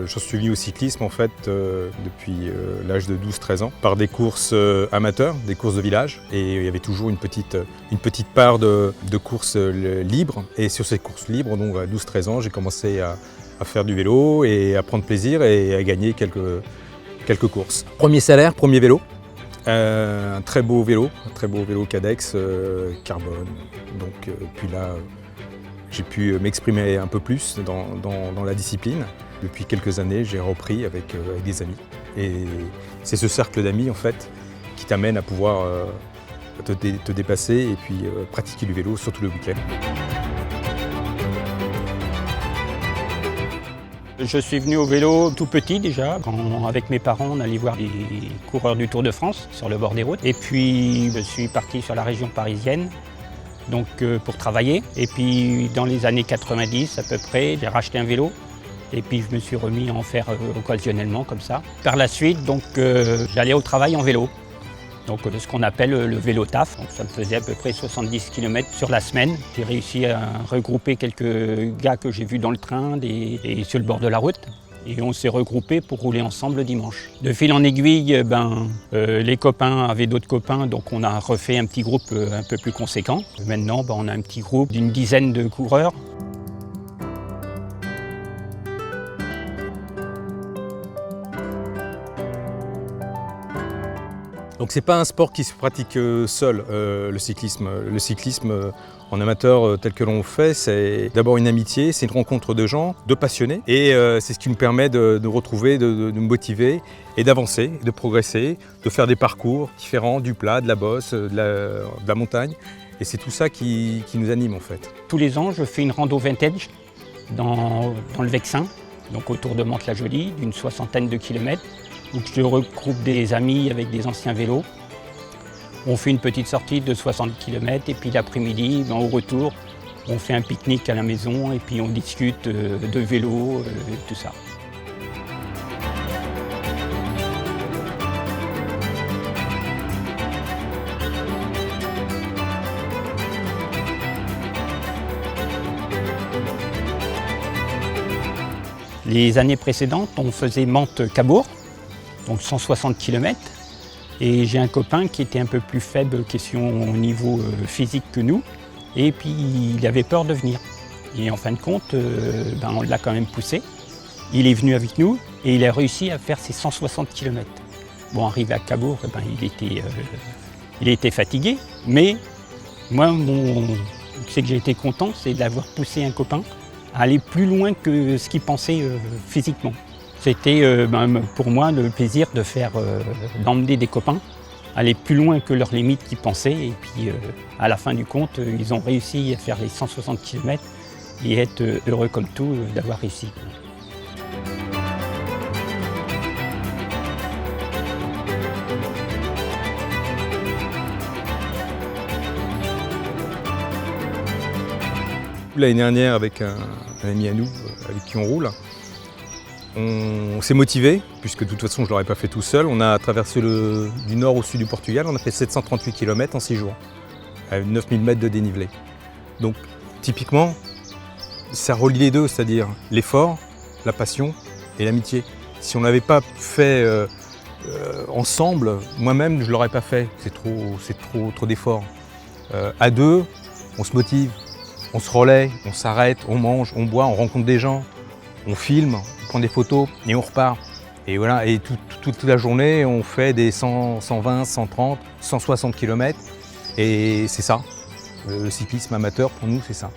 Je suis venu au cyclisme en fait depuis l'âge de 12-13 ans par des courses amateurs, des courses de village, et il y avait toujours une petite part de courses libres. Et sur ces courses libres, donc à 12-13 ans, j'ai commencé à faire du vélo et à prendre plaisir et à gagner quelques courses. Premier salaire, premier vélo. Un très beau vélo Cadex carbone. Donc puis là, j'ai pu m'exprimer un peu plus dans la discipline. Depuis quelques années, j'ai repris avec des amis. Et c'est ce cercle d'amis en fait qui t'amène à pouvoir te dépasser et puis pratiquer du vélo, surtout le week-end. Je suis venu au vélo tout petit déjà. Avec mes parents, on allait voir des coureurs du Tour de France sur le bord des routes. Et puis je suis parti sur la région parisienne donc, pour travailler. Et puis dans les années 90 à peu près, j'ai racheté un vélo. Et puis je me suis remis à en faire occasionnellement comme ça. Par la suite, donc, j'allais au travail en vélo. Donc ce qu'on appelle le vélo taf. Donc, ça me faisait à peu près 70 km sur la semaine. J'ai réussi à regrouper quelques gars que j'ai vus dans le train et sur le bord de la route. Et on s'est regroupés pour rouler ensemble le dimanche. De fil en aiguille, les copains avaient d'autres copains, donc on a refait un petit groupe un peu plus conséquent. Maintenant, on a un petit groupe d'une dizaine de coureurs. Donc c'est pas un sport qui se pratique seul, le cyclisme. Le cyclisme en amateur tel que l'on fait, c'est d'abord une amitié, c'est une rencontre de gens, de passionnés. Et c'est ce qui nous permet de retrouver, de nous motiver et d'avancer, de progresser, de faire des parcours différents, du plat, de la bosse, de la montagne. Et c'est tout ça qui nous anime en fait. Tous les ans, je fais une rando vintage dans le Vexin, donc autour de Mantes-la-Jolie, d'une 60aine de kilomètres. Donc je regroupe des amis avec des anciens vélos. On fait une petite sortie de 60 km et puis l'après-midi, au retour, on fait un pique-nique à la maison et puis on discute de vélo, tout ça. Les années précédentes, on faisait Mantes-Cabourg, donc 160 km. Et j'ai un copain qui était un peu plus faible question au niveau physique que nous. Et puis il avait peur de venir. Et en fin de compte, on l'a quand même poussé. Il est venu avec nous et il a réussi à faire ses 160 km. Bon, arrivé à Cabourg, il était fatigué. Mais moi, c'est que j'ai été content, c'est d'avoir poussé un copain à aller plus loin que ce qu'il pensait physiquement. C'était pour moi le plaisir d'emmener des copains, aller plus loin que leurs limites qu'ils pensaient. Et puis à la fin du compte, ils ont réussi à faire les 160 km et être heureux comme tout d'avoir réussi. L'année dernière, avec un ami à nous, avec qui on roule, on s'est motivé, puisque de toute façon je ne l'aurais pas fait tout seul. On a traversé du nord au sud du Portugal, on a fait 738 km en 6 jours, à 9000 mètres de dénivelé. Donc typiquement, ça relie les deux, c'est-à-dire l'effort, la passion et l'amitié. Si on n'avait pas fait ensemble, moi-même je ne l'aurais pas fait, c'est trop d'efforts. À deux, on se motive, on se relaie, on s'arrête, on mange, on boit, on rencontre des gens, on filme, on prend des photos et on repart. Et voilà, et toute la journée, on fait des 100, 120, 130, 160 km. Et c'est ça, le cyclisme amateur pour nous, c'est ça.